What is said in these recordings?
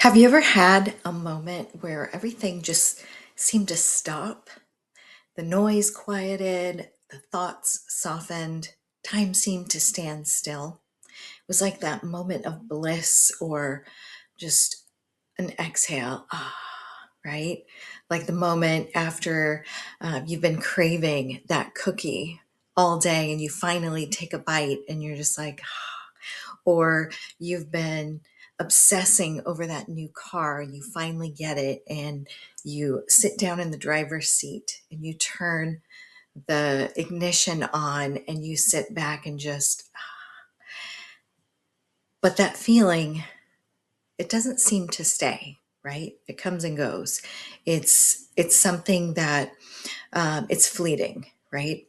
Have you ever had a moment where everything just seemed to stop? The noise quieted, the thoughts softened, time seemed to stand still. It was like that moment of bliss or just an exhale, right? Like the moment after you've been craving that cookie all day and you finally take a bite and you're just like, or you've been obsessing over that new car and you finally get it and you sit down in the driver's seat and you turn the ignition on and you sit back and just, but that feeling, it doesn't seem to stay, right? It comes and goes. It's something that it's fleeting, right?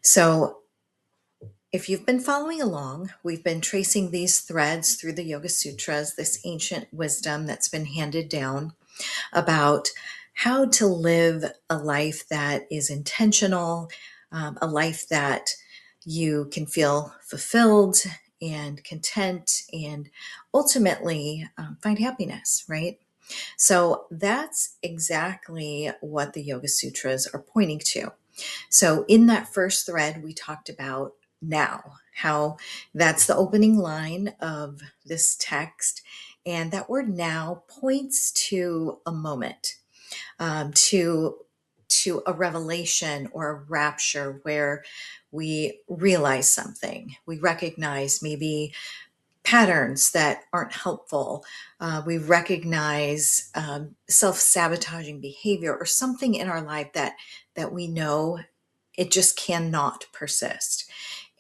So if you've been following along, we've been tracing these threads through the Yoga Sutras, this ancient wisdom that's been handed down about how to live a life that is intentional, a life that you can feel fulfilled and content and ultimately find happiness, right? So that's exactly what the Yoga Sutras are pointing to. So, in that first thread, we talked about now, how that's the opening line of this text. And that word now points to a moment, to a revelation or a rapture where we realize something. We recognize maybe patterns that aren't helpful. We recognize self-sabotaging behavior or something in our life that we know it just cannot persist.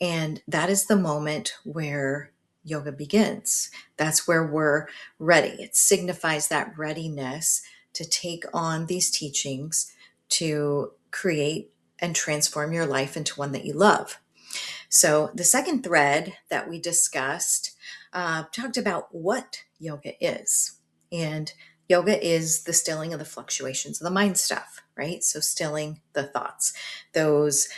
And that is the moment where yoga begins. That's where we're ready. It signifies that readiness to take on these teachings to create and transform your life into one that you love. So, the second thread that we discussed talked about what yoga is. And yoga is the stilling of the fluctuations of the mind stuff, right? So, stilling the thoughts, those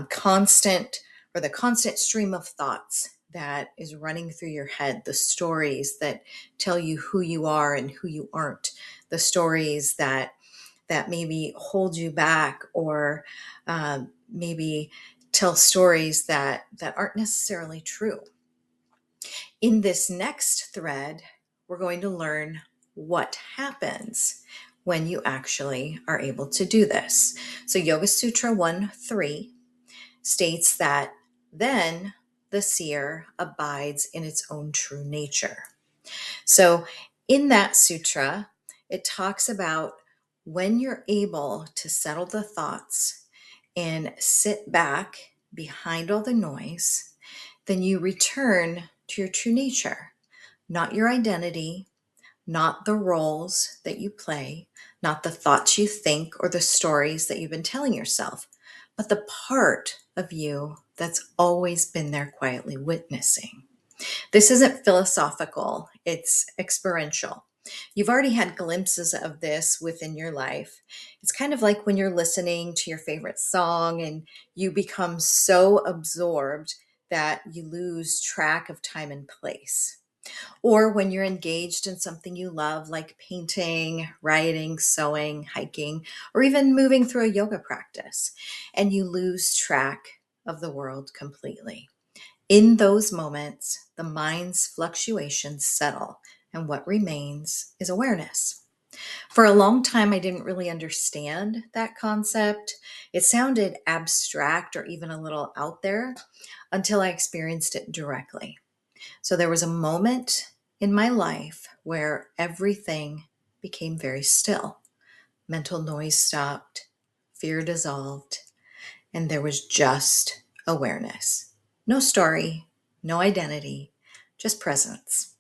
constant or the constant stream of thoughts that is running through your head, the stories that tell you who you are and who you aren't, the stories that maybe hold you back or maybe tell stories that aren't necessarily true. In this next thread, we're going to learn what happens when you actually are able to do this. So Yoga Sutra 1.3 states that then the seer abides in its own true nature. So in that sutra, it talks about when you're able to settle the thoughts and sit back behind all the noise, then you return to your true nature, not your identity, not the roles that you play, not the thoughts you think or the stories that you've been telling yourself, but the part of you that's always been there quietly witnessing. This isn't philosophical, it's experiential. You've already had glimpses of this within your life. It's kind of like when you're listening to your favorite song and you become so absorbed that you lose track of time and place. Or when you're engaged in something you love, like painting, writing, sewing, hiking, or even moving through a yoga practice, and you lose track of the world completely. In those moments, the mind's fluctuations settle, and what remains is awareness. For a long time, I didn't really understand that concept. It sounded abstract or even a little out there until I experienced it directly. So there was a moment in my life where everything became very still. Mental noise stopped, fear dissolved, and there was just awareness. No story, no identity, just presence.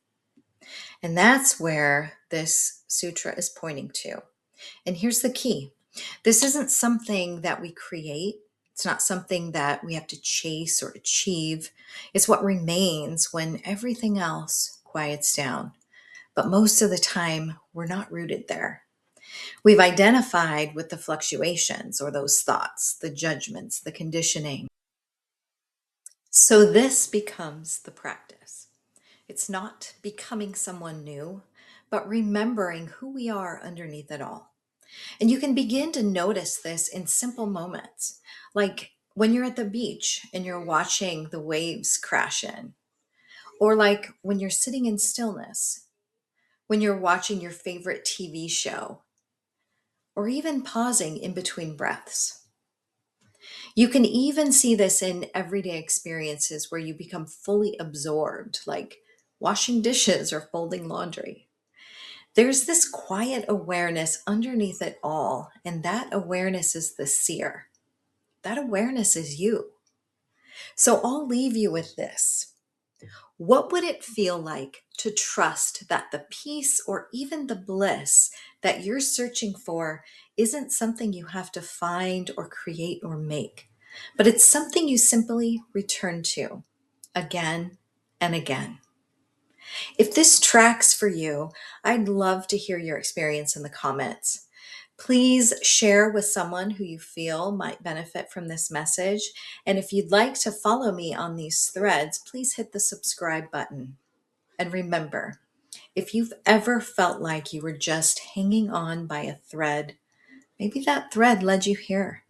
And that's where this sutra is pointing to. And here's the key: this isn't something that we create, it's not something that we have to chase or achieve. It's what remains when everything else quiets down. But most of the time, we're not rooted there. We've identified with the fluctuations or those thoughts, the judgments, the conditioning. So this becomes the practice. It's not becoming someone new, but remembering who we are underneath it all. And you can begin to notice this in simple moments, like when you're at the beach and you're watching the waves crash in, or like when you're sitting in stillness, when you're watching your favorite TV show, or even pausing in between breaths. You can even see this in everyday experiences where you become fully absorbed, like washing dishes or folding laundry. There's this quiet awareness underneath it all, and that awareness is the seer. That awareness is you. So I'll leave you with this. What would it feel like to trust that the peace or even the bliss that you're searching for isn't something you have to find or create or make, but it's something you simply return to again and again? If this tracks for you, I'd love to hear your experience in the comments. Please share with someone who you feel might benefit from this message. And if you'd like to follow me on these threads, please hit the subscribe button. And remember, if you've ever felt like you were just hanging on by a thread, maybe that thread led you here.